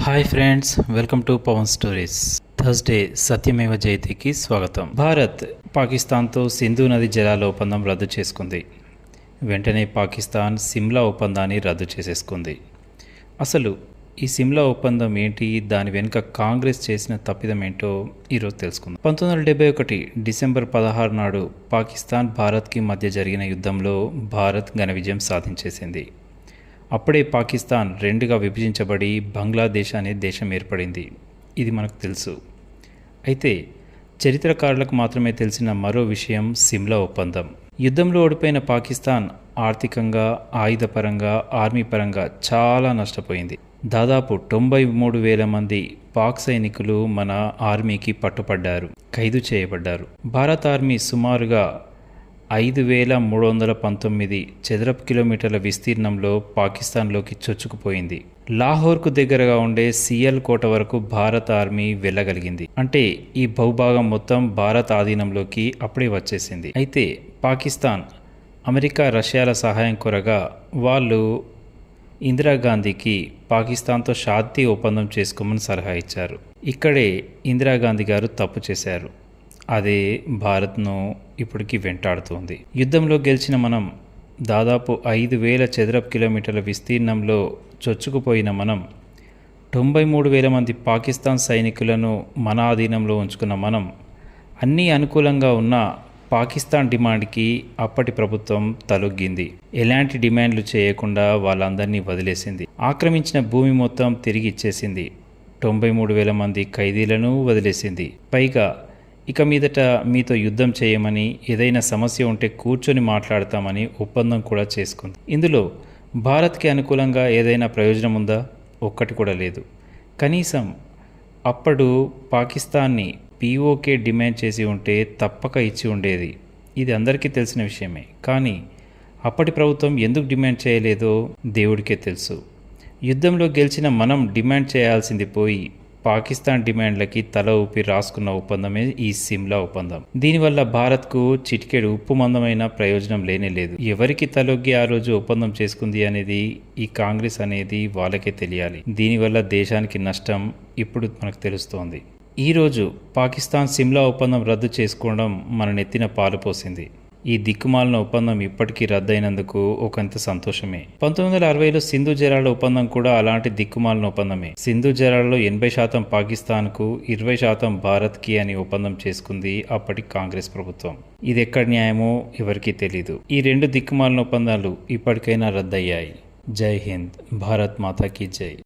Hi friends, welcome to Pavan stories. Thursday సత్యమేవ జయతికి స్వాగతం. భారత్ పాకిస్తాన్తో సింధు నది జలాల ఒప్పందం రద్దు చేసుకుంది. వెంటనే పాకిస్తాన్ సిమ్లా ఒప్పందాన్ని రద్దు చేసేసుకుంది. అసలు ఈ సిమ్లా ఒప్పందం ఏంటి, దాని వెనుక కాంగ్రెస్ చేసిన తప్పిదం ఏంటో ఈరోజు తెలుసుకుందాం. 1971 డిసెంబర్ 16 నాడు పాకిస్తాన్ భారత్కి మధ్య జరిగిన యుద్ధంలో భారత్ ఘన విజయం సాధించేసింది. అప్పుడే పాకిస్తాన్ రెండుగా విభజించబడి బంగ్లాదేశ్ అనే దేశం ఏర్పడింది. ఇది మనకు తెలుసు. అయితే చరిత్రకారులకు మాత్రమే తెలిసిన మరో విషయం సిమ్లా ఒప్పందం. యుద్ధంలో ఓడిపోయిన పాకిస్తాన్ ఆర్థికంగా, ఆయుధపరంగా, ఆర్మీ పరంగా చాలా నష్టపోయింది. దాదాపు 93,000 మంది పాక్ సైనికులు మన ఆర్మీకి పట్టుపడ్డారు, ఖైదు చేయబడ్డారు. భారత ఆర్మీ సుమారుగా 5,319 చదరపు కిలోమీటర్ల విస్తీర్ణంలో పాకిస్తాన్లోకి చొచ్చుకుపోయింది. లాహోర్కు దగ్గరగా ఉండే సియల్ కోట వరకు భారత ఆర్మీ వెళ్ళగలిగింది. అంటే ఈ భూభాగం మొత్తం భారత ఆధీనంలోకి అప్పుడే వచ్చేసింది. అయితే పాకిస్తాన్, అమెరికా, రష్యాల సహాయం కొరగా వాళ్ళు ఇందిరాగాంధీకి పాకిస్తాన్తో శాంతి ఒప్పందం చేసుకోమని సలహా ఇచ్చారు. ఇక్కడే ఇందిరాగాంధీ గారు తప్పు చేశారు. అదే భారత్ను ఇప్పటికీ వెంటాడుతుంది. యుద్ధంలో గెలిచిన మనం దాదాపు 5,000 చదరపు కిలోమీటర్ల విస్తీర్ణంలో చొచ్చుకుపోయిన మనం 93,000 మంది పాకిస్తాన్ సైనికులను మన ఆధీనంలో ఉంచుకున్న మనం అన్నీ అనుకూలంగా ఉన్న పాకిస్తాన్ డిమాండ్కి అప్పటి ప్రభుత్వం తలొగ్గింది. ఎలాంటి డిమాండ్లు చేయకుండా వాళ్ళందరినీ వదిలేసింది. ఆక్రమించిన భూమి మొత్తం తిరిగి ఇచ్చేసింది. 93,000 మంది ఖైదీలను వదిలేసింది. పైగా ఇక మీదట మీతో యుద్ధం చేయమని, ఏదైనా సమస్య ఉంటే కూర్చొని మాట్లాడతామని ఒప్పందం కూడా చేసుకుంది. ఇందులో భారత్కి అనుకూలంగా ఏదైనా ప్రయోజనం ఉందా? ఒక్కటి కూడా లేదు. కనీసం అప్పుడు పాకిస్తాన్ని పీఓకే డిమాండ్ చేసి ఉంటే తప్పక ఇచ్చి ఉండేది. ఇది అందరికీ తెలిసిన విషయమే. కానీ అప్పటి ప్రభుత్వం ఎందుకు డిమాండ్ చేయలేదో దేవుడికే తెలుసు. యుద్ధంలో గెలిచిన మనం డిమాండ్ చేయాల్సింది పోయి పాకిస్తాన్ డిమాండ్లకి తల ఊపి రాసుకున్న ఒప్పందమే ఈ సిమ్లా ఒప్పందం. దీనివల్ల భారత్కు చిటికెడు ఉప్పు మందమైన ప్రయోజనం లేనేలేదు. ఎవరికి తలొగ్గి ఆ రోజు ఒప్పందం చేసుకుంది అనేది ఈ కాంగ్రెస్ అనేది వాళ్ళకే తెలియాలి. దీనివల్ల దేశానికి నష్టం ఇప్పుడు మనకు తెలుస్తోంది. ఈరోజు పాకిస్తాన్ సిమ్లా ఒప్పందం రద్దు చేసుకోవడం మన నెత్తిన పాలు పోసింది. ఈ దిక్కుమాలిన ఒప్పందం ఇప్పటికీ రద్దయినందుకు ఒకంత సంతోషమే. 1960లో సింధు జలాల ఒప్పందం కూడా అలాంటి దిక్కుమాలిన ఒప్పందమే. సింధు జలాలలో 80% పాకిస్తాన్కు, 20% భారత్కి అని ఒప్పందం చేసుకుంది అప్పటి కాంగ్రెస్ ప్రభుత్వం. ఇది ఎక్కడ న్యాయమో ఎవరికీ తెలీదు. ఈ రెండు దిక్కుమాలిన ఒప్పందాలు ఇప్పటికైనా రద్దయ్యాయి. జై హింద్, భారత్ మాతాకి జై.